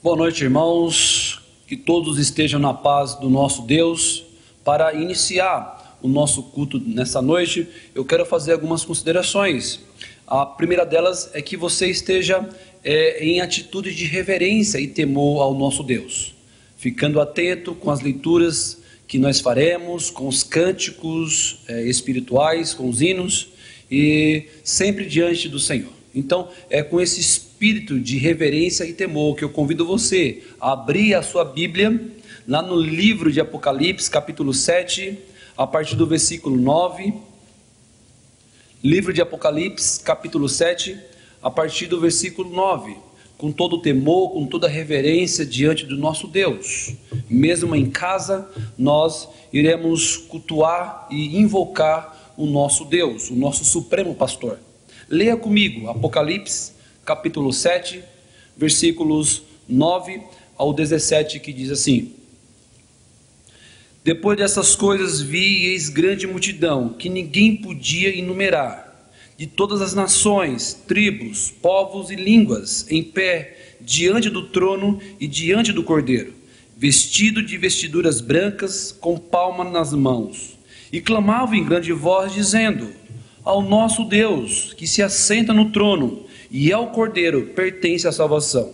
Boa noite, irmãos, que todos estejam na paz do nosso Deus. Para iniciar o nosso culto nessa noite, eu quero fazer algumas considerações. A primeira delas é que você esteja em atitude de reverência e temor ao nosso Deus, ficando atento com as leituras que nós faremos, com os cânticos espirituais, com os hinos, e sempre diante do Senhor. Então, é com esse espírito de reverência e temor que eu convido você a abrir a sua Bíblia, lá no livro de Apocalipse, capítulo 7, a partir do versículo 9. Livro de Apocalipse, capítulo 7, a partir do versículo 9. Com todo o temor, com toda a reverência diante do nosso Deus. Mesmo em casa, nós iremos cultuar e invocar o nosso Deus, o nosso supremo pastor. Leia comigo Apocalipse, capítulo 7, versículos 9 ao 17, que diz assim: Depois dessas coisas vi e eis grande multidão, que ninguém podia enumerar, de todas as nações, tribos, povos e línguas, em pé, diante do trono e diante do Cordeiro, vestido de vestiduras brancas, com palma nas mãos, e clamavam em grande voz, dizendo: Ao nosso Deus, que se assenta no trono, e ao Cordeiro pertence a salvação.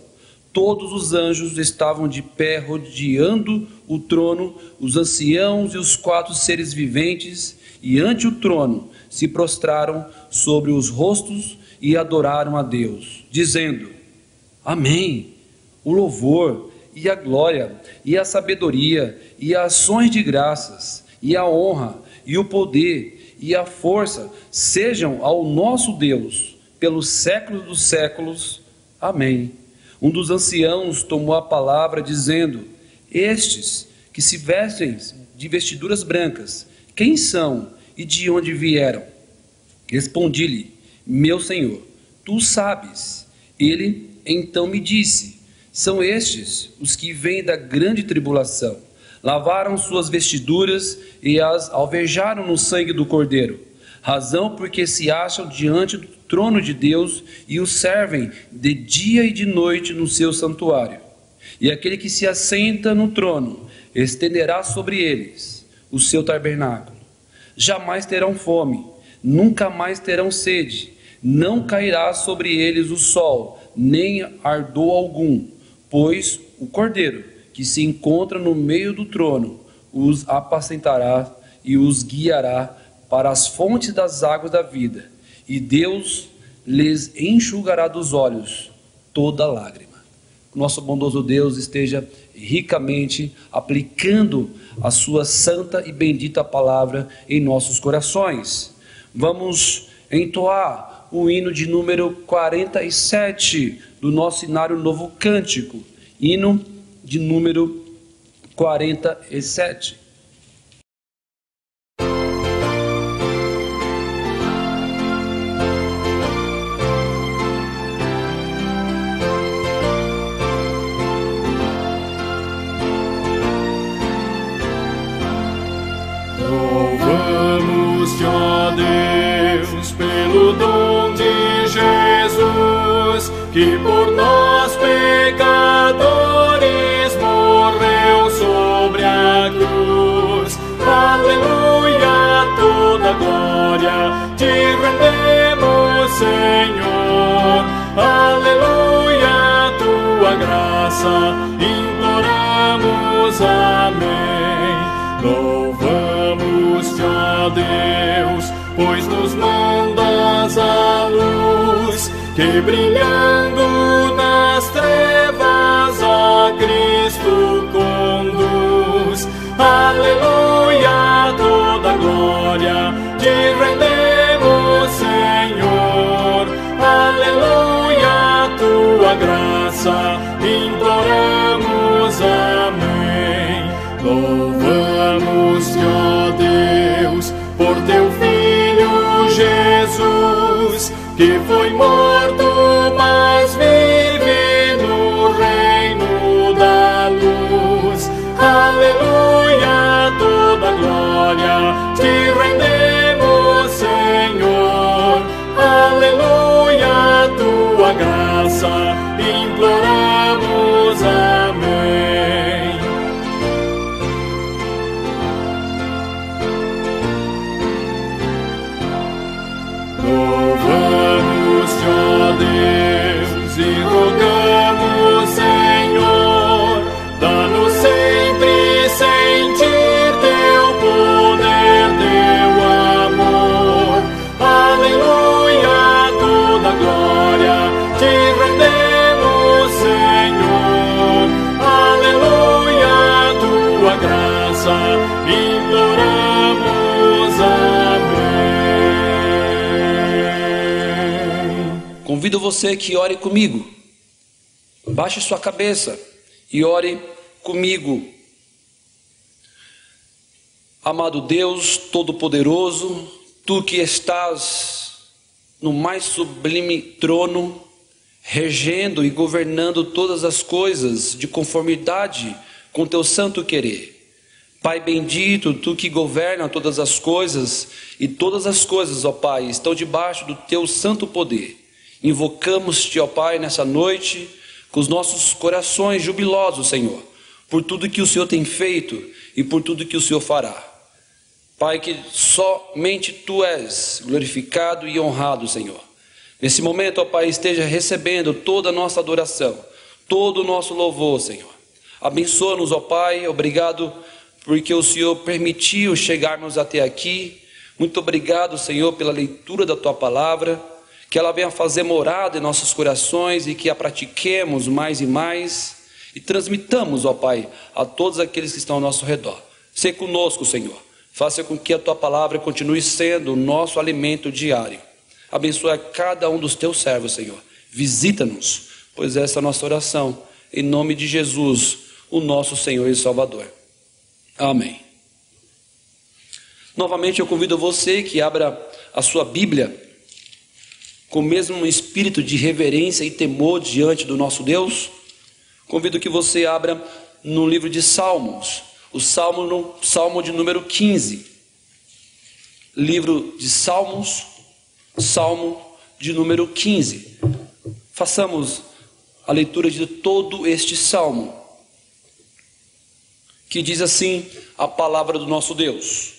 Todos os anjos estavam de pé rodeando o trono, os anciãos e os 4 seres viventes, e ante o trono se prostraram sobre os rostos e adoraram a Deus, dizendo: Amém. O louvor e a glória e a sabedoria e as ações de graças e a honra e o poder e a força sejam ao nosso Deus pelos séculos dos séculos. Amém. Um dos anciãos tomou a palavra, dizendo: Estes que se vestem de vestiduras brancas, quem são e de onde vieram? Respondi-lhe: Meu Senhor, tu sabes. Ele então me disse: São estes os que vêm da grande tribulação. Lavaram suas vestiduras e as alvejaram no sangue do Cordeiro, razão porque se acham diante do trono de Deus e o servem de dia e de noite no seu santuário. E aquele que se assenta no trono estenderá sobre eles o seu tabernáculo. Jamais terão fome, nunca mais terão sede, não cairá sobre eles o sol, nem ardor algum, pois o Cordeiro que se encontra no meio do trono os apacentará e os guiará para as fontes das águas da vida, e Deus lhes enxugará dos olhos toda lágrima. Nosso bondoso Deus esteja ricamente aplicando a sua santa e bendita palavra em nossos corações. Vamos entoar o hino de número 47 do nosso Inário Novo Cântico, hino de número 47. Louvamos-te, ó Deus, pelo dom de Jesus, que por nós pecadores morreu sobre a cruz. Aleluia, toda glória te rendemos, Senhor. Aleluia, tua graça imploramos, amém. Louvamos-te, ó Deus, pois nos mandas a luz, que brilhando nas trevas a Cristo conduz. Aleluia, toda glória te rendemos, Senhor. Aleluia, tua graça imploramos, amém. Louvamos-te, ó Deus, por teu Filho Jesus, que foi morto, mas vive no reino da luz. Aleluia, toda glória te rendemos, Senhor. Aleluia, tua graça imploramos, amém. graça, imploramos. Amém. Convido você que ore comigo. Baixe sua cabeça e ore comigo. Amado Deus Todo-Poderoso, Tu que estás no mais sublime trono, regendo e governando todas as coisas de conformidade com Teu santo querer. Pai bendito, Tu que governa todas as coisas, e todas as coisas, ó Pai, estão debaixo do Teu santo poder. Invocamos-Te, ó Pai, nessa noite, com os nossos corações jubilosos, Senhor, por tudo que o Senhor tem feito e por tudo que o Senhor fará. Pai, que somente Tu és glorificado e honrado, Senhor. Nesse momento, ó Pai, esteja recebendo toda a nossa adoração, todo o nosso louvor, Senhor. Abençoa-nos, ó Pai, obrigado porque o Senhor permitiu chegarmos até aqui. Muito obrigado, Senhor, pela leitura da Tua palavra, que ela venha fazer morada em nossos corações e que a pratiquemos mais e mais e transmitamos, ó Pai, a todos aqueles que estão ao nosso redor. Sê conosco, Senhor. Faça com que a Tua palavra continue sendo o nosso alimento diário. Abençoa cada um dos Teus servos, Senhor. Visita-nos, pois essa é a nossa oração. Em nome de Jesus, o nosso Senhor e Salvador. Amém. Novamente eu convido você que abra a sua Bíblia com o mesmo espírito de reverência e temor diante do nosso Deus. Convido que você abra no livro de Salmos, o Salmo de número 15. Livro de Salmos, Salmo de número 15. Façamos a leitura de todo este salmo, que diz assim a palavra do nosso Deus: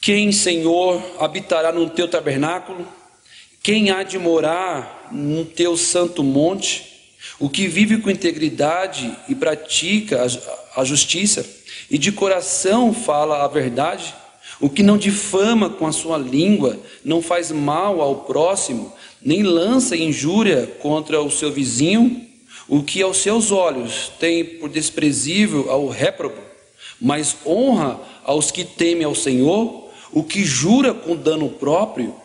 Quem, Senhor, habitará no Teu tabernáculo? Quem há de morar no Teu santo monte? O que vive com integridade e pratica a justiça, e de coração fala a verdade, o que não difama com a sua língua, não faz mal ao próximo, nem lança injúria contra o seu vizinho, o que aos seus olhos tem por desprezível ao réprobo, mas honra aos que temem ao Senhor, o que jura com dano próprio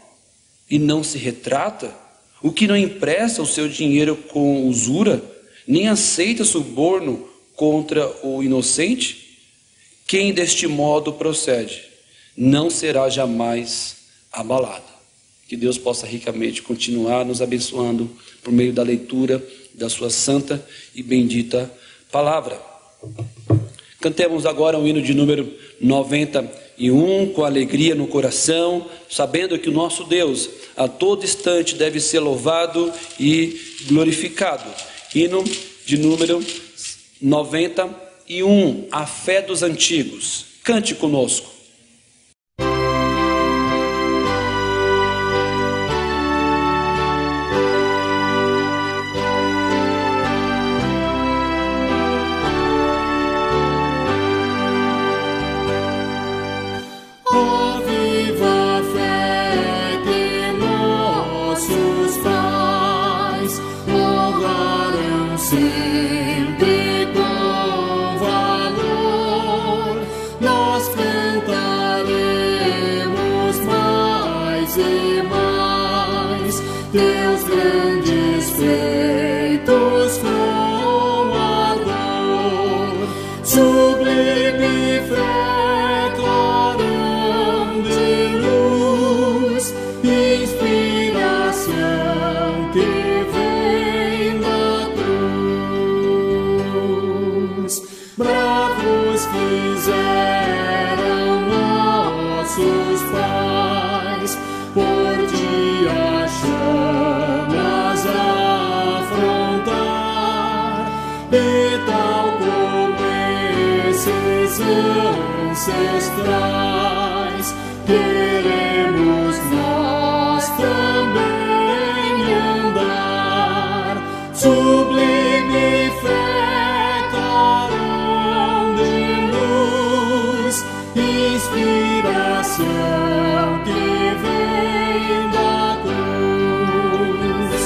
e não se retrata, o que não empresta o seu dinheiro com usura, nem aceita suborno contra o inocente? Quem deste modo procede, não será jamais abalado. Que Deus possa ricamente continuar nos abençoando por meio da leitura da sua santa e bendita palavra. Cantemos agora o hino de número 91 com alegria no coração, sabendo que o nosso Deus a todo instante deve ser louvado e glorificado. Hino de número 91, a fé dos antigos. Cante conosco. Sempre com valor, nós cantaremos mais e mais Teus grandes feitos com ardor, sublime fé, clarão de luz, inspiração que vem da cruz. Bravos fizeram nossos pais, por dia chamas afrontar, e tal como esses ancestrais, queremos nós também andar. Sublime fé, clarão de luz, inspiração que vem da cruz.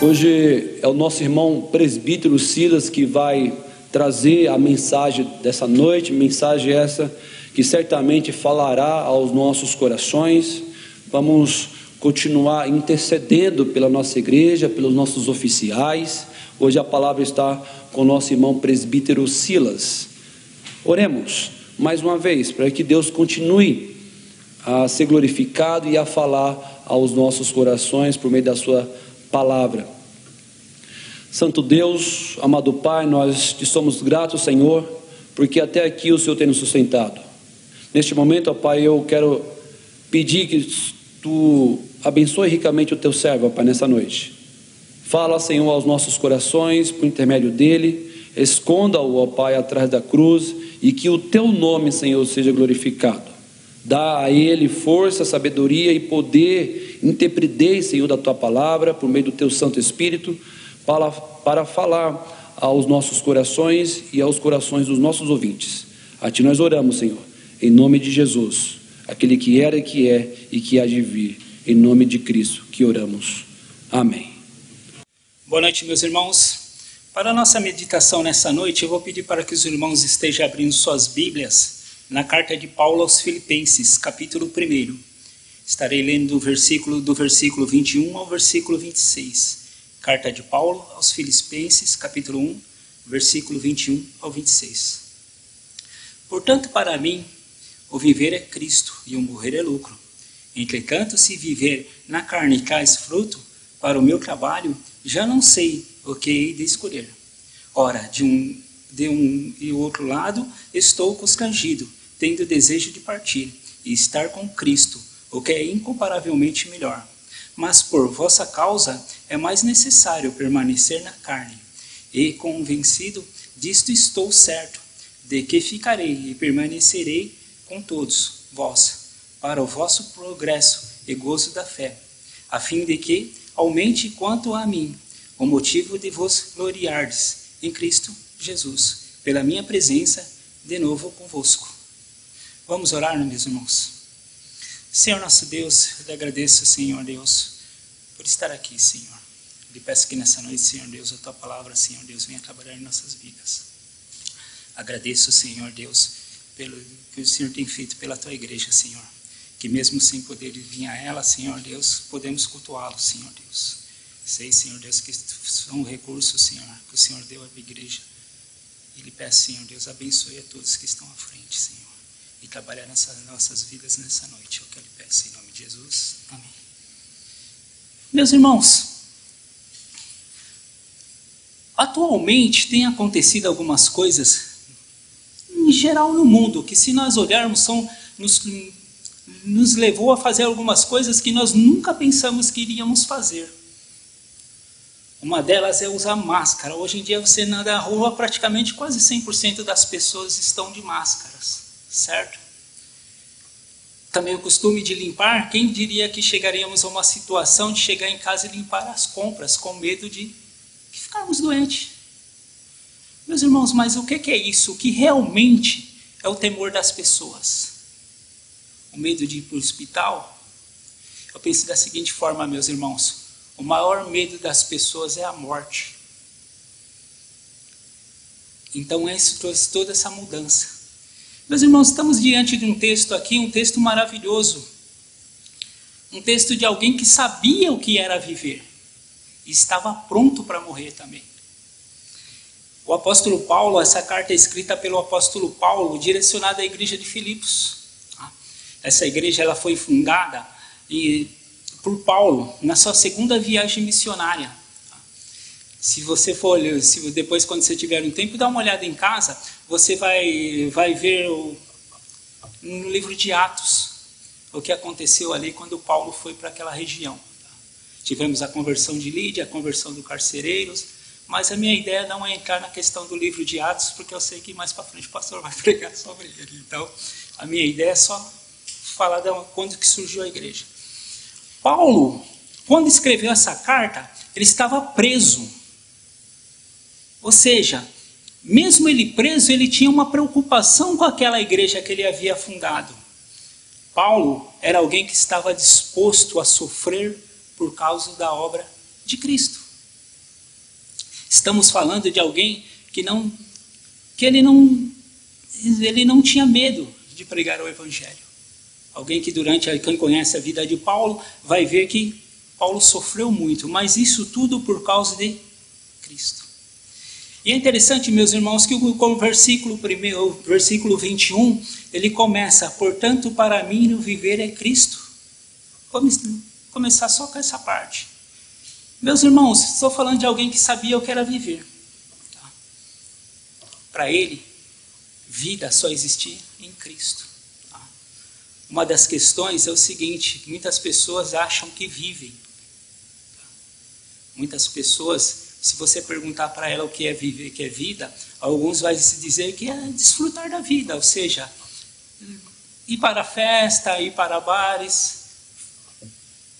Hoje é o nosso irmão presbítero Silas que vai trazer a mensagem dessa noite, mensagem essa que certamente falará aos nossos corações. Vamos continuar intercedendo pela nossa igreja, pelos nossos oficiais. Hoje a palavra está com o nosso irmão presbítero Silas. Oremos mais uma vez para que Deus continue a ser glorificado e a falar aos nossos corações por meio da sua palavra. Santo Deus, amado Pai, nós te somos gratos, Senhor, porque até aqui o Senhor tem nos sustentado. Neste momento, ó Pai, eu quero pedir que tu abençoe ricamente o teu servo, ó Pai, nessa noite. Fala, Senhor, aos nossos corações por intermédio dele, esconda-o, ó Pai, atrás da cruz, e que o teu nome, Senhor, seja glorificado. Dá a ele força, sabedoria e poder, intrepidez, Senhor, da tua palavra, por meio do teu Santo Espírito, para falar aos nossos corações e aos corações dos nossos ouvintes. A ti nós oramos, Senhor, em nome de Jesus, aquele que era, que é e que há de vir, em nome de Cristo que oramos. Amém. Boa noite, meus irmãos. Para a nossa meditação nessa noite, eu vou pedir para que os irmãos estejam abrindo suas Bíblias na carta de Paulo aos Filipenses, capítulo 1. Estarei lendo do versículo 21 ao versículo 26. Carta de Paulo aos Filipenses, capítulo 1, versículo 21 ao 26. Portanto, para mim, o viver é Cristo e o morrer é lucro. Entretanto, se viver na carne traz fruto para o meu trabalho, já não sei o que hei de escolher. Ora, de um e outro lado, estou constrangido, tendo desejo de partir e estar com Cristo, o que é incomparavelmente melhor. Mas por vossa causa é mais necessário permanecer na carne. E convencido disto estou certo, de que ficarei e permanecerei com todos vós, para o vosso progresso e gozo da fé, a fim de que aumente quanto a mim o motivo de vos gloriardes em Cristo Jesus, pela minha presença de novo convosco. Vamos orar, meus irmãos. Senhor nosso Deus, eu te agradeço, Senhor Deus, por estar aqui, Senhor. Eu lhe peço que nessa noite, Senhor Deus, a tua palavra, Senhor Deus, venha trabalhar em nossas vidas. Agradeço, Senhor Deus, pelo que o Senhor tem feito pela tua igreja, Senhor. Que mesmo sem poder vir a ela, Senhor Deus, podemos cultuá-lo, Senhor Deus. Sei, Senhor Deus, que são recursos, Senhor, que o Senhor deu à igreja. E lhe peço, Senhor Deus, abençoe a todos que estão à frente, Senhor. E trabalhar nessas nossas vidas nessa noite. É o que eu lhe peço em nome de Jesus. Amém. Meus irmãos, atualmente tem acontecido algumas coisas, em geral no mundo, que se nós olharmos, nos levou a fazer algumas coisas que nós nunca pensamos que iríamos fazer. Uma delas é usar máscara. Hoje em dia você anda na rua, praticamente quase 100% das pessoas estão de máscaras, certo? Também o costume de limpar, quem diria que chegaríamos a uma situação de chegar em casa e limpar as compras, com medo de ficarmos doentes. Meus irmãos, mas o que é isso? O que realmente é o temor das pessoas? O medo de ir para o hospital? Eu penso da seguinte forma, meus irmãos. O maior medo das pessoas é a morte. Então isso trouxe toda essa mudança. Meus irmãos, estamos diante de um texto aqui, um texto maravilhoso. Um texto de alguém que sabia o que era viver. E estava pronto para morrer também. O apóstolo Paulo, essa carta é escrita pelo apóstolo Paulo, direcionada à igreja de Filipos. Essa igreja ela foi fundada por Paulo na sua segunda viagem missionária. Se você for, depois quando você tiver um tempo, dá uma olhada em casa, você vai ver no livro de Atos o que aconteceu ali quando Paulo foi para aquela região. Tivemos a conversão de Lídia, a conversão dos carcereiros, mas a minha ideia não é entrar na questão do livro de Atos, porque eu sei que mais para frente o pastor vai pregar sobre ele. Então, a minha ideia é só falar de quando que surgiu a igreja. Paulo, quando escreveu essa carta, ele estava preso. Ou seja, mesmo ele preso, ele tinha uma preocupação com aquela igreja que ele havia fundado. Paulo era alguém que estava disposto a sofrer por causa da obra de Cristo. Estamos falando de alguém que ele não tinha medo de pregar o evangelho. Alguém que quem conhece a vida de Paulo vai ver que Paulo sofreu muito, mas isso tudo por causa de Cristo. E é interessante, meus irmãos, que o versículo 21, ele começa: portanto, para mim o viver é Cristo. Vamos começar só com essa parte. Meus irmãos, estou falando de alguém que sabia o que era viver. Tá? Para ele, vida só existia em Cristo. Tá? Uma das questões é o seguinte: muitas pessoas acham que vivem. Tá? Muitas pessoas, se você perguntar para ela o que é viver, o que é vida, alguns vão dizer que é desfrutar da vida, ou seja, ir para a festa, ir para bares,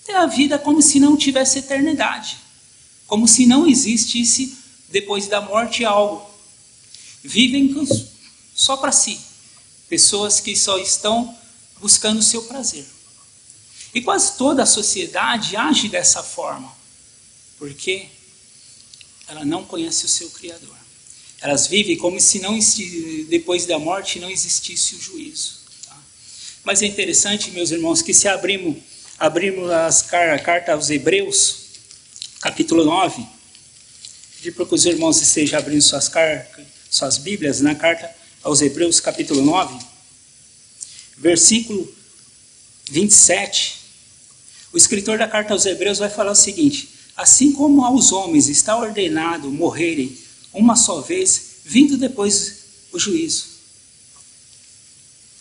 ter a vida como se não tivesse eternidade, como se não existisse depois da morte algo. Vivem só para si, pessoas que só estão buscando o seu prazer. E quase toda a sociedade age dessa forma, porque ela não conhece o seu Criador. Elas vivem como se depois da morte não existisse o juízo. Tá? Mas é interessante, meus irmãos, que se abrimos a carta aos Hebreus, capítulo 9, pedir para que os irmãos estejam abrindo suas Bíblias na carta aos Hebreus, capítulo 9, versículo 27. O escritor da carta aos Hebreus vai falar o seguinte: assim como aos homens está ordenado morrerem uma só vez, vindo depois o juízo.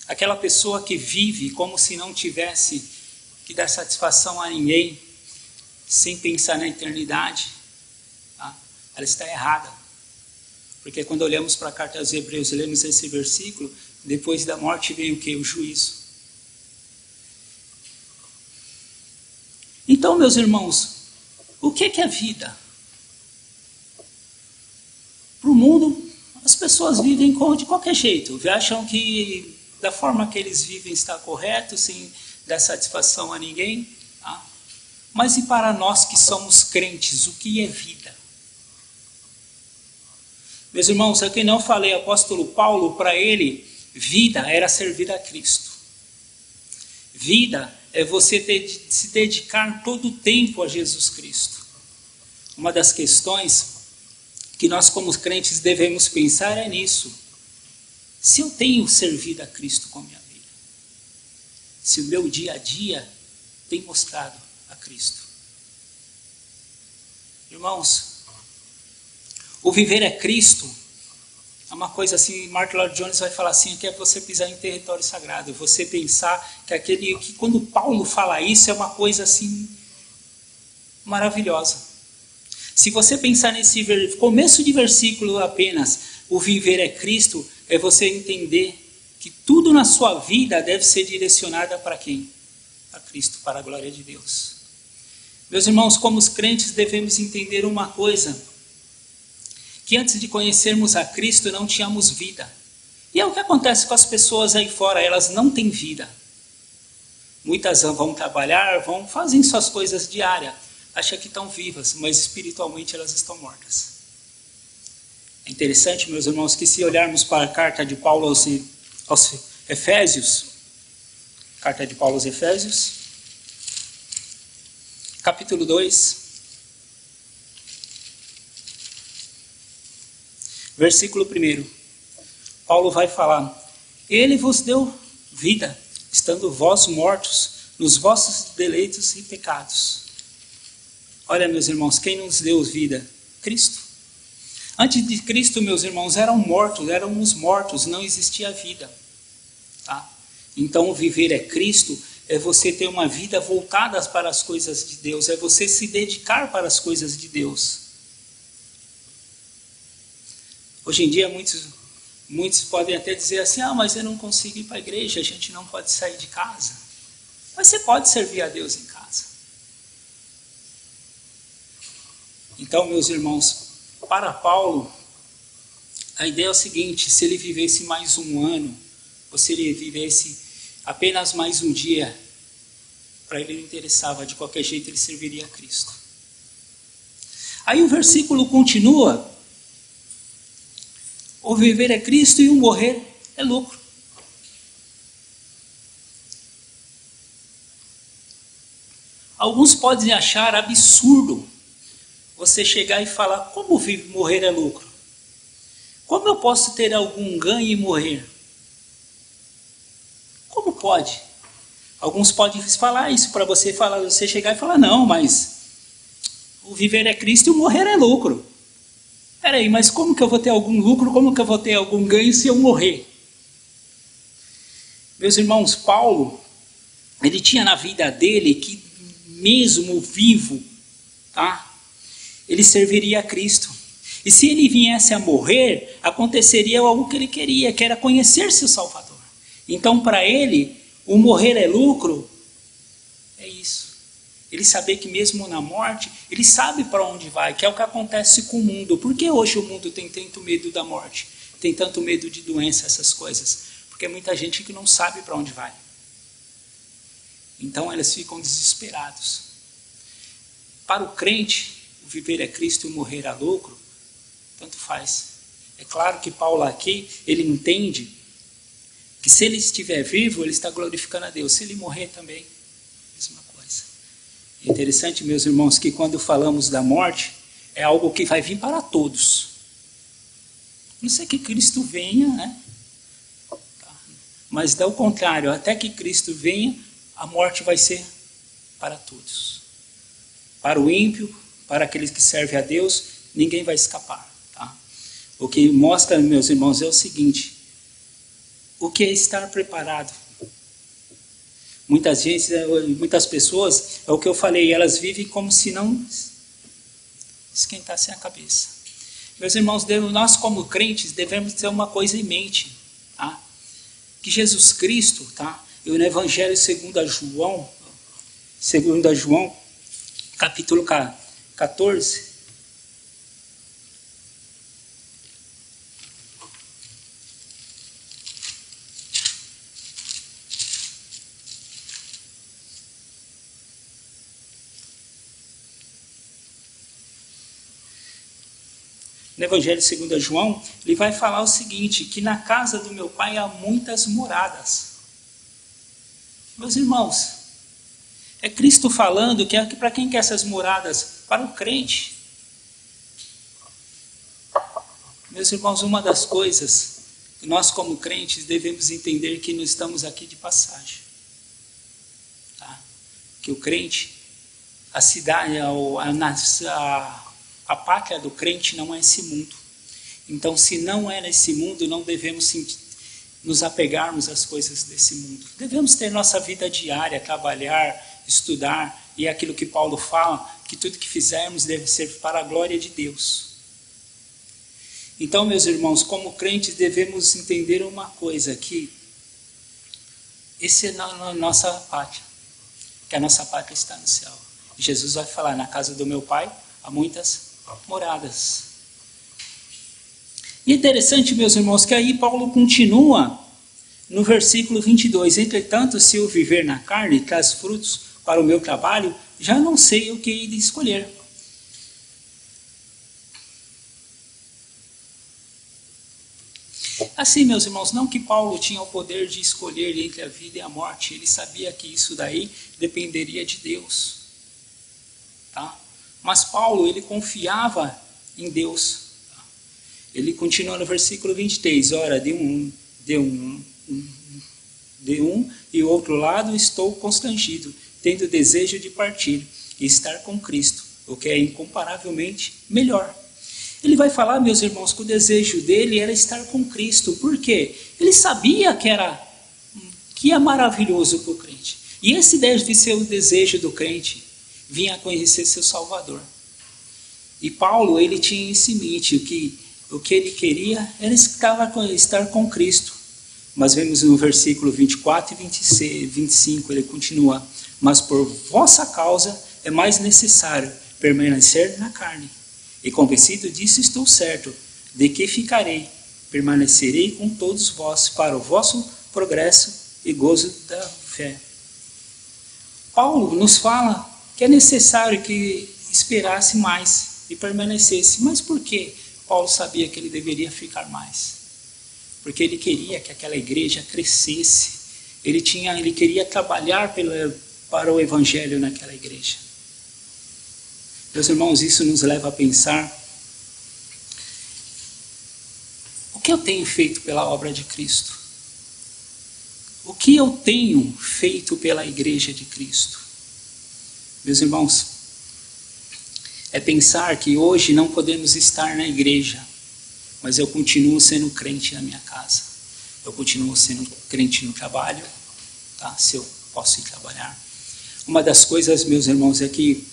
Aquela pessoa que vive como se não tivesse que dar satisfação a ninguém, sem pensar na eternidade, tá? Ela está errada. Porque quando olhamos para a carta aos Hebreus e lemos esse versículo, depois da morte vem o quê? O juízo. Então, meus irmãos, o que é vida? Para o mundo, as pessoas vivem de qualquer jeito. Acham que da forma que eles vivem está correto, sem dar satisfação a ninguém. Tá? Mas e para nós que somos crentes, o que é vida? Meus irmãos, aqui não falei, apóstolo Paulo, para ele, vida era servir a Cristo. Vida é você se dedicar todo o tempo a Jesus Cristo. Uma das questões que nós como crentes devemos pensar é nisso. Se eu tenho servido a Cristo com a minha vida, se o meu dia a dia tem mostrado a Cristo. Irmãos, o viver é Cristo é uma coisa assim, Martin Lloyd-Jones vai falar assim, que é você pisar em território sagrado, você pensar que quando Paulo fala isso é uma coisa assim maravilhosa. Se você pensar nesse começo de versículo apenas, o viver é Cristo, é você entender que tudo na sua vida deve ser direcionado para quem? Para Cristo, para a glória de Deus. Meus irmãos, como os crentes devemos entender uma coisa, que antes de conhecermos a Cristo não tínhamos vida. E é o que acontece com as pessoas aí fora, elas não têm vida. Muitas vão trabalhar, fazem suas coisas diárias, acham que estão vivas, mas espiritualmente elas estão mortas. É interessante, meus irmãos, que se olharmos para a carta de Paulo aos Efésios, carta de Paulo aos Efésios, capítulo 2, versículo 1, Paulo vai falar: Ele vos deu vida, estando vós mortos nos vossos deleitos e pecados. Olha, meus irmãos, quem nos deu vida? Cristo. Antes de Cristo, meus irmãos, éramos mortos, não existia vida. Tá? Então, o viver é Cristo, é você ter uma vida voltada para as coisas de Deus, é você se dedicar para as coisas de Deus. Hoje em dia, muitos podem até dizer assim, mas eu não consigo ir para a igreja, a gente não pode sair de casa. Mas você pode servir a Deus em casa. Então, meus irmãos, para Paulo, a ideia é o seguinte: se ele vivesse mais um ano, ou se ele vivesse apenas mais um dia, para ele não interessava, de qualquer jeito ele serviria a Cristo. Aí o versículo continua o viver é Cristo e o morrer é lucro. Alguns podem achar absurdo você chegar e falar, como morrer é lucro? Como eu posso ter algum ganho e morrer? Como pode? Alguns podem falar isso para você, você chegar e falar, não, mas o viver é Cristo e o morrer é lucro. Peraí, mas como que eu vou ter algum lucro, como que eu vou ter algum ganho se eu morrer? Meus irmãos, Paulo, ele tinha na vida dele que mesmo vivo, tá? Ele serviria a Cristo. E se ele viesse a morrer, aconteceria algo que ele queria, que era conhecer seu Salvador. Então, para ele, o morrer é lucro, é isso. Ele saber que mesmo na morte, ele sabe para onde vai, que é o que acontece com o mundo. Por que hoje o mundo tem tanto medo da morte? Tem tanto medo de doença, essas coisas? Porque é muita gente que não sabe para onde vai. Então, eles ficam desesperados. Para o crente, o viver é Cristo e o morrer é lucro, tanto faz. É claro que Paulo aqui, ele entende que se ele estiver vivo, ele está glorificando a Deus. Se ele morrer também, mesma coisa. É interessante, meus irmãos, que quando falamos da morte, é algo que vai vir para todos. Não sei que Cristo venha, né? Mas, ao contrário, até que Cristo venha, a morte vai ser para todos. Para o ímpio, para aqueles que servem a Deus, ninguém vai escapar. Tá? O que mostra, meus irmãos, é o seguinte: o que é estar preparado? Muitas pessoas, é o que eu falei, elas vivem como se não esquentassem a cabeça. Meus irmãos, nós como crentes devemos ter uma coisa em mente, tá? Que Jesus Cristo, tá? E no Evangelho segundo João, capítulo 14, no Evangelho segundo João, ele vai falar o seguinte, que na casa do meu pai há muitas moradas. Meus irmãos, é Cristo falando que para quem quer essas moradas? Para o crente. Meus irmãos, uma das coisas que nós como crentes devemos entender que nós estamos aqui de passagem. Tá? Que o crente, a cidade, a pátria do crente não é esse mundo. Então, se não é nesse mundo, não devemos nos apegarmos às coisas desse mundo. Devemos ter nossa vida diária, trabalhar, estudar, e é aquilo que Paulo fala, que tudo que fizermos deve ser para a glória de Deus. Então, meus irmãos, como crentes, devemos entender uma coisa, que esse é a nossa pátria, que a nossa pátria está no céu. Jesus vai falar, na casa do meu pai há muitas moradas. E é interessante, meus irmãos, que aí Paulo continua no versículo 22. Entretanto, se eu viver na carne, traz frutos para o meu trabalho, já não sei o que hei de escolher. Assim, meus irmãos, não que Paulo tinha o poder de escolher entre a vida e a morte. Ele sabia que isso daí dependeria de Deus. Tá? Mas Paulo, ele confiava em Deus. Ele continua no versículo 23. Ora, de um e o outro lado estou constrangido, tendo desejo de partir e estar com Cristo, o que é incomparavelmente melhor. Ele vai falar, meus irmãos, que o desejo dele era estar com Cristo. Por quê? Ele sabia que é maravilhoso para o crente. E esse deve ser o desejo do crente, vir a conhecer seu Salvador. E Paulo, ele tinha isso em mente, o que ele queria era estar com Cristo. Mas vemos no versículo 24 e 25, ele continua: mas por vossa causa é mais necessário permanecer na carne. E convencido disso estou certo, de que permanecerei com todos vós para o vosso progresso e gozo da fé. Paulo nos fala que é necessário que esperasse mais e permanecesse. Mas por que Paulo sabia que ele deveria ficar mais? porque ele queria que aquela igreja crescesse. Ele queria trabalhar para o evangelho naquela igreja. Meus irmãos, isso nos leva a pensar: o que eu tenho feito pela obra de Cristo? O que eu tenho feito pela igreja de Cristo? Meus irmãos, é pensar que hoje não podemos estar na igreja, mas eu continuo sendo crente na minha casa. Eu continuo sendo crente no trabalho, tá? Se eu posso ir trabalhar. Uma das coisas, meus irmãos, é que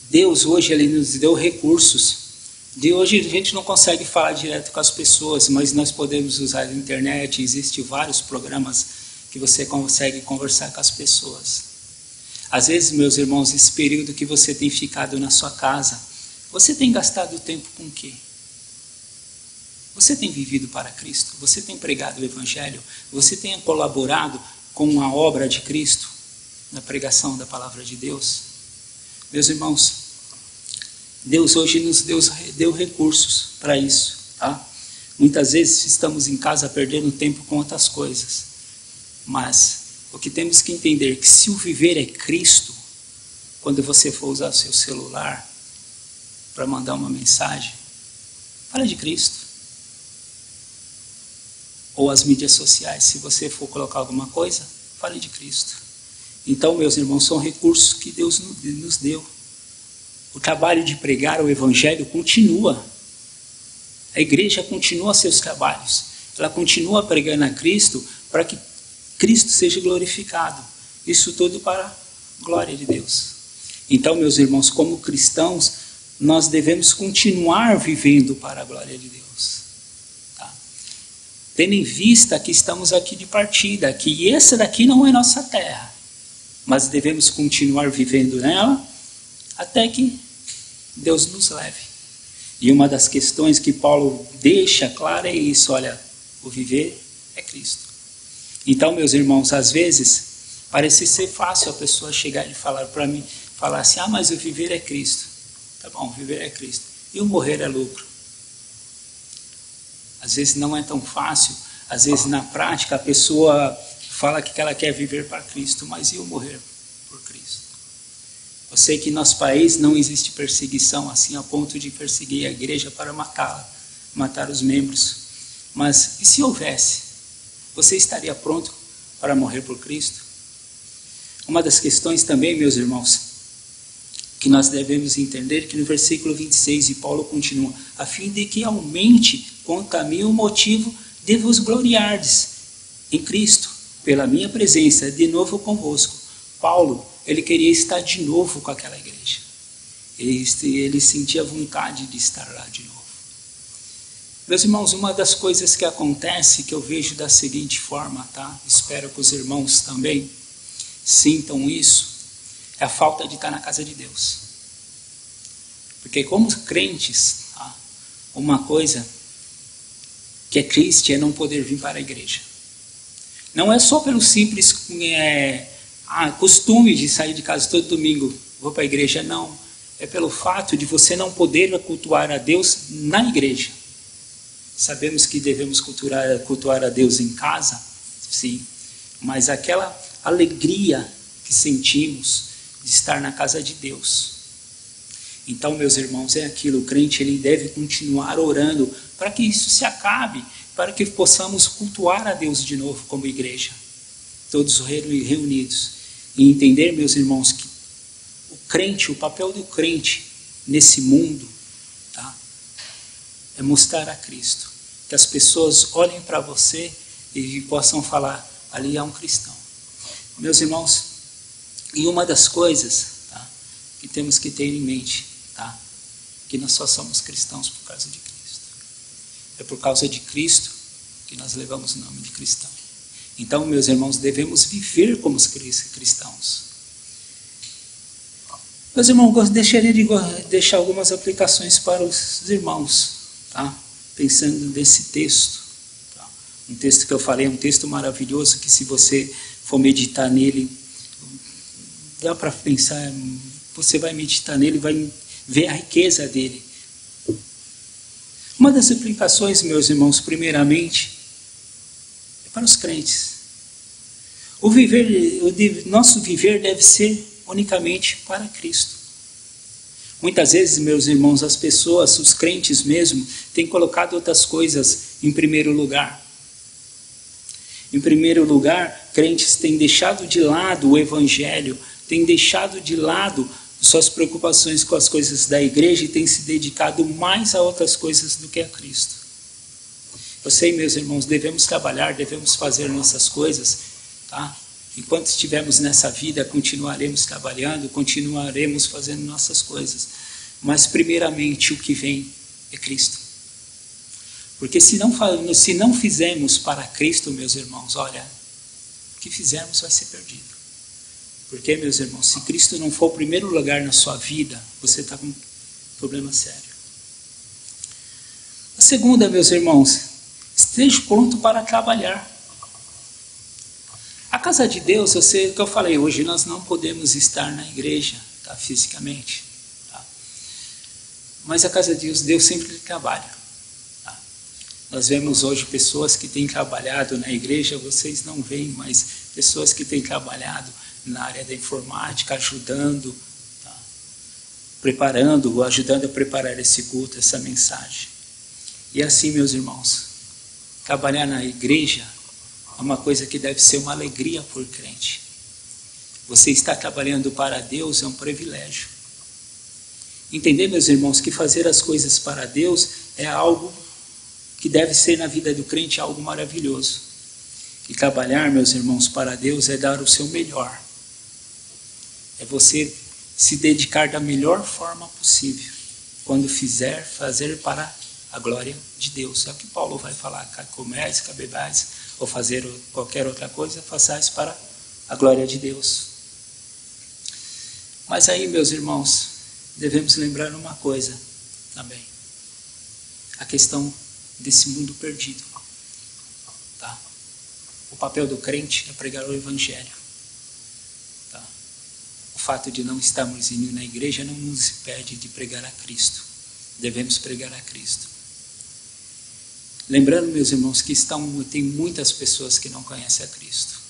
Deus hoje ele nos deu recursos. De hoje a gente não consegue falar direto com as pessoas, mas nós podemos usar a internet. Existem vários programas que você consegue conversar com as pessoas. Às vezes, meus irmãos, esse período que você tem ficado na sua casa, você tem gastado tempo com o quê? Você tem vivido para Cristo? Você tem pregado o Evangelho? Você tem colaborado com a obra de Cristo na pregação da palavra de Deus? Meus irmãos, Deus hoje nos deu recursos para isso, tá? Muitas vezes estamos em casa perdendo tempo com outras coisas, mas o que temos que entender é que se o viver é Cristo, quando você for usar o seu celular para mandar uma mensagem, fale de Cristo. Ou as mídias sociais, se você for colocar alguma coisa, fale de Cristo. Então, meus irmãos, são recursos que Deus nos deu. O trabalho de pregar o Evangelho continua. A igreja continua seus trabalhos. Ela continua pregando a Cristo para que Cristo seja glorificado. Isso tudo para a glória de Deus. Então, meus irmãos, como cristãos, nós devemos continuar vivendo para a glória de Deus. Tá? Tendo em vista que estamos aqui de partida, que essa daqui não é nossa terra, mas devemos continuar vivendo nela até que Deus nos leve. E uma das questões que Paulo deixa clara é isso: olha, o viver é Cristo. Então, meus irmãos, às vezes parece ser fácil a pessoa chegar e falar para mim, falar assim: ah, mas o viver é Cristo. Tá bom, viver é Cristo. E o morrer é lucro. Às vezes não é tão fácil. Às vezes na prática a pessoa fala que ela quer viver para Cristo, mas e o morrer por Cristo? Eu sei que em nosso país não existe perseguição assim a ponto de perseguir a igreja para matá-la, matar os membros. Mas e se houvesse? Você estaria pronto para morrer por Cristo? Uma das questões também, meus irmãos, que nós devemos entender, que no versículo 26, e Paulo continua: a fim de que aumente quanto a mim o motivo de vos gloriardes em Cristo, pela minha presença de novo convosco. Paulo, ele queria estar de novo com aquela igreja. Ele sentia vontade de estar lá de novo. Meus irmãos, uma das coisas que acontece, que eu vejo da seguinte forma, tá? Espero que os irmãos também sintam isso, é a falta de estar na casa de Deus. Porque como crentes, tá? Uma coisa que é triste é não poder vir para a igreja. Não é só pelo simples costume de sair de casa todo domingo, vou para a igreja, não. É pelo fato de você não poder cultuar a Deus na igreja. Sabemos que devemos cultuar a Deus em casa, sim, mas aquela alegria que sentimos de estar na casa de Deus. Então, meus irmãos, é aquilo: o crente ele deve continuar orando para que isso se acabe, para que possamos cultuar a Deus de novo como igreja, todos reunidos, e entender, meus irmãos, que o crente, o papel do crente nesse mundo, tá, é mostrar a Cristo. Que as pessoas olhem para você e possam falar: ali há um cristão. Meus irmãos, e uma das coisas, tá, que temos que ter em mente, tá, que nós só somos cristãos por causa de Cristo. É por causa de Cristo que nós levamos o nome de cristão. Então, meus irmãos, devemos viver como cristãos. Meus irmãos, gostaria de deixar algumas aplicações para os irmãos, tá? Pensando nesse texto, tá? Um texto que eu falei, é um texto maravilhoso, que se você for meditar nele, dá para pensar, você vai meditar nele, vai ver a riqueza dele. Uma das aplicações, meus irmãos, primeiramente, para os crentes. Nosso viver deve ser unicamente para Cristo. Muitas vezes, meus irmãos, as pessoas, os crentes mesmo, têm colocado outras coisas em primeiro lugar. Em primeiro lugar, crentes têm deixado de lado o Evangelho, têm deixado de lado suas preocupações com as coisas da igreja e têm se dedicado mais a outras coisas do que a Cristo. Eu sei, meus irmãos, devemos trabalhar, devemos fazer nossas coisas, tá? Enquanto estivermos nessa vida, continuaremos trabalhando, continuaremos fazendo nossas coisas. Mas, primeiramente, o que vem é Cristo. Porque se não fizermos para Cristo, meus irmãos, olha, o que fizermos vai ser perdido. Porque, meus irmãos, se Cristo não for o primeiro lugar na sua vida, você está com um problema sério. A segunda, meus irmãos, esteja pronto para trabalhar. A casa de Deus, eu sei o que eu falei, hoje nós não podemos estar na igreja, tá, fisicamente. Tá? Mas a casa de Deus sempre trabalha. Tá? Nós vemos hoje pessoas que têm trabalhado na igreja, vocês não veem, mas pessoas que têm trabalhado na área da informática, ajudando, tá? Ajudando a preparar esse culto, essa mensagem. E assim, meus irmãos, trabalhar na igreja é uma coisa que deve ser uma alegria por crente. Você estar trabalhando para Deus é um privilégio. Entender, meus irmãos, que fazer as coisas para Deus é algo que deve ser na vida do crente algo maravilhoso. E trabalhar, meus irmãos, para Deus é dar o seu melhor. É você se dedicar da melhor forma possível. Quando fazer para a glória de Deus. É o que Paulo vai falar. Comais, bebais, ou fazer qualquer outra coisa, façais para a glória de Deus. Mas aí, meus irmãos, devemos lembrar uma coisa também. A questão desse mundo perdido. Tá? O papel do crente é pregar o Evangelho. Tá? O fato de não estarmos indo na igreja não nos impede de pregar a Cristo. Devemos pregar a Cristo. Lembrando, meus irmãos, que tem muitas pessoas que não conhecem a Cristo.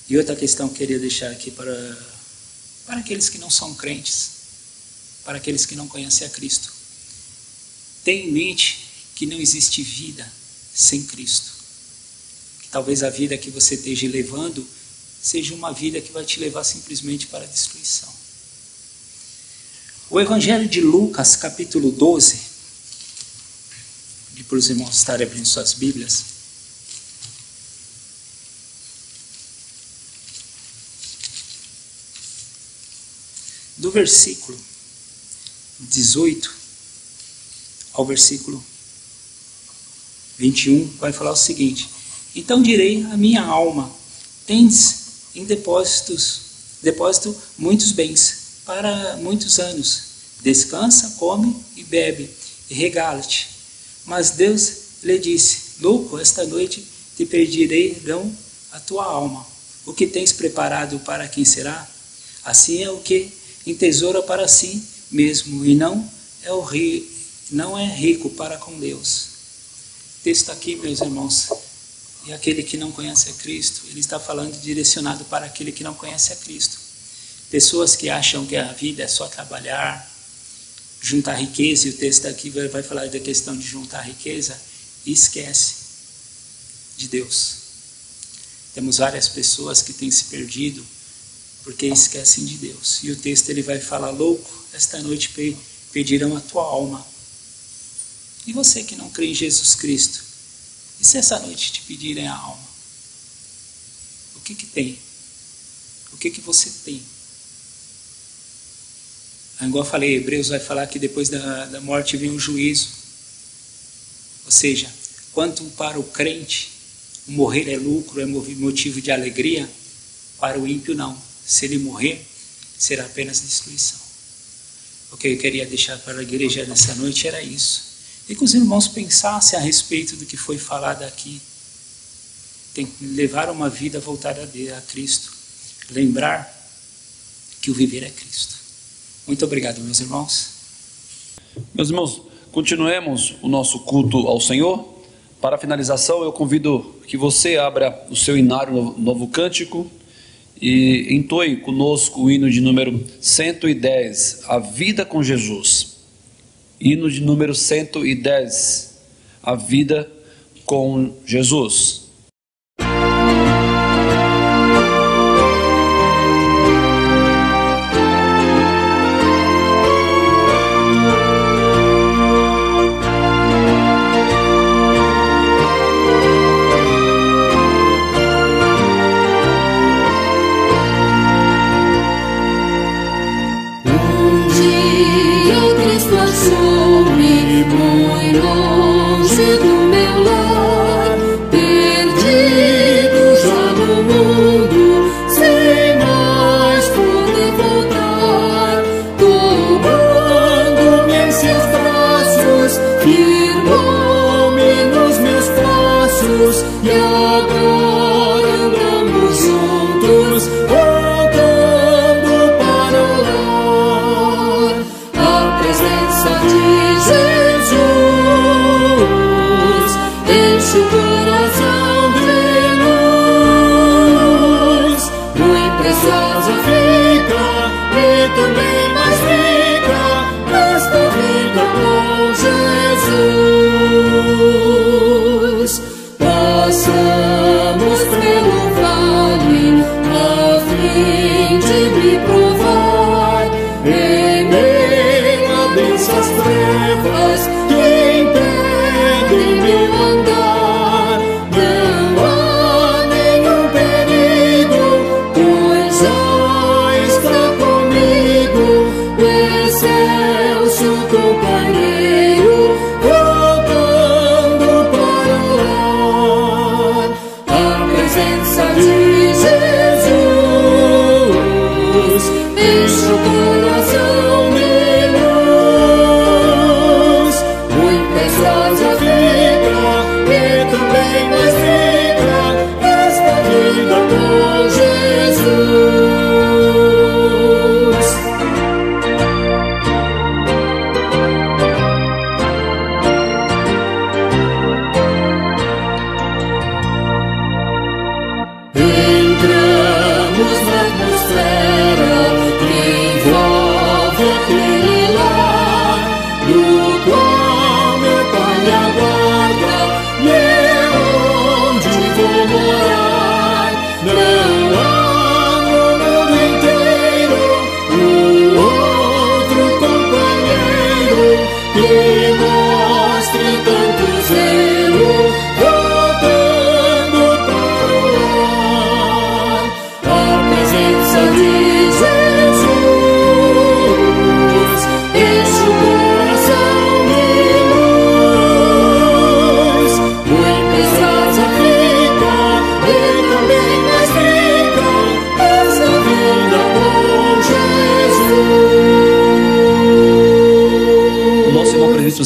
E outra questão que eu queria deixar aqui para aqueles que não são crentes, para aqueles que não conhecem a Cristo. Tenha em mente que não existe vida sem Cristo. Que talvez a vida que você esteja levando seja uma vida que vai te levar simplesmente para a destruição. O Evangelho de Lucas, capítulo 12, para os irmãos estarem abrindo suas Bíblias. Do versículo 18 ao versículo 21, vai falar o seguinte: então direi à minha alma, tendes em depósito muitos bens para muitos anos, descansa, come e bebe, e regala-te. Mas Deus lhe disse: louco, esta noite te pedirão a tua alma. O que tens preparado para quem será? Assim é o que entesoura para si mesmo, e não é rico para com Deus. O texto aqui, meus irmãos, e aquele que não conhece a Cristo, ele está falando direcionado para aquele que não conhece a Cristo. Pessoas que acham que a vida é só trabalhar, juntar riqueza, e o texto aqui vai falar da questão de juntar riqueza, e esquece de Deus. Temos várias pessoas que têm se perdido porque esquecem de Deus. E o texto ele vai falar: louco, esta noite pedirão a tua alma. E você que não crê em Jesus Cristo, e se essa noite te pedirem a alma? O que tem? O que você tem? Igual eu falei, Hebreus vai falar que depois da morte vem o juízo. Ou seja, quanto para o crente, o morrer é lucro, é motivo de alegria, para o ímpio não. Se ele morrer, será apenas destruição. O que eu queria deixar para a igreja nessa noite era isso. E que os irmãos pensassem a respeito do que foi falado aqui. Tem que levar uma vida voltada a Cristo. Lembrar que o viver é Cristo. Muito obrigado, meus irmãos. Meus irmãos, continuemos o nosso culto ao Senhor. Para a finalização, eu convido que você abra o seu inário Novo Cântico e entoe conosco o hino de número 110, A Vida com Jesus. Hino de número 110, A Vida com Jesus.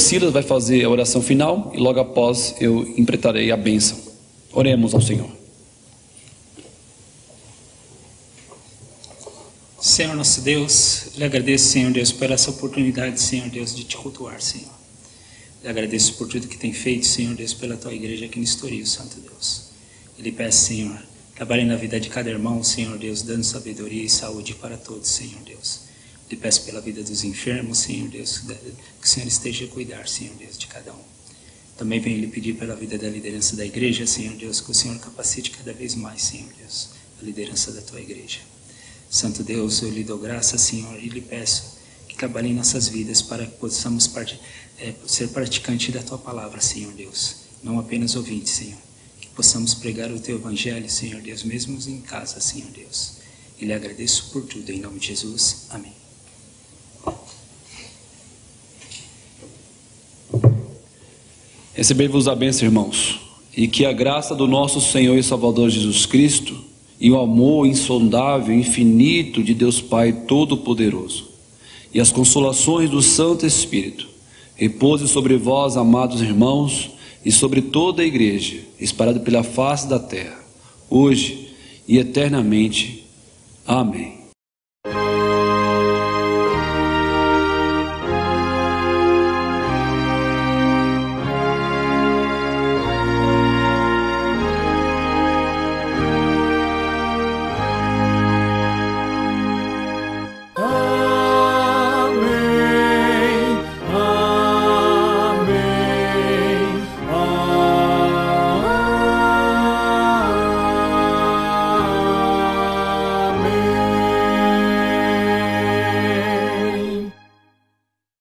Silas vai fazer a oração final e logo após eu interpretarei a bênção. Oremos ao Senhor. Senhor nosso Deus, lhe agradeço, Senhor Deus, por essa oportunidade, Senhor Deus, de te cultuar, Senhor. Lhe agradeço por tudo que tem feito, Senhor Deus, pela tua igreja aqui no Estoril, Santo Deus. E lhe peço, Senhor, trabalhe na vida de cada irmão, Senhor Deus, dando sabedoria e saúde para todos, Senhor Deus. Te peço pela vida dos enfermos, Senhor Deus, que o Senhor esteja a cuidar, Senhor Deus, de cada um. Também venho lhe pedir pela vida da liderança da igreja, Senhor Deus, que o Senhor capacite cada vez mais, Senhor Deus, a liderança da tua igreja. Santo Deus, eu lhe dou graça, Senhor, e lhe peço que trabalhe em nossas vidas para que possamos ser praticantes da tua palavra, Senhor Deus, não apenas ouvintes, Senhor. Que possamos pregar o teu evangelho, Senhor Deus, mesmo em casa, Senhor Deus. E lhe agradeço por tudo, em nome de Jesus. Amém. Recebei-vos a bênção, irmãos, e que a graça do nosso Senhor e Salvador Jesus Cristo e o amor insondável e infinito de Deus Pai Todo-Poderoso e as consolações do Santo Espírito repouse sobre vós, amados irmãos, e sobre toda a igreja espalhada pela face da terra, hoje e eternamente. Amém.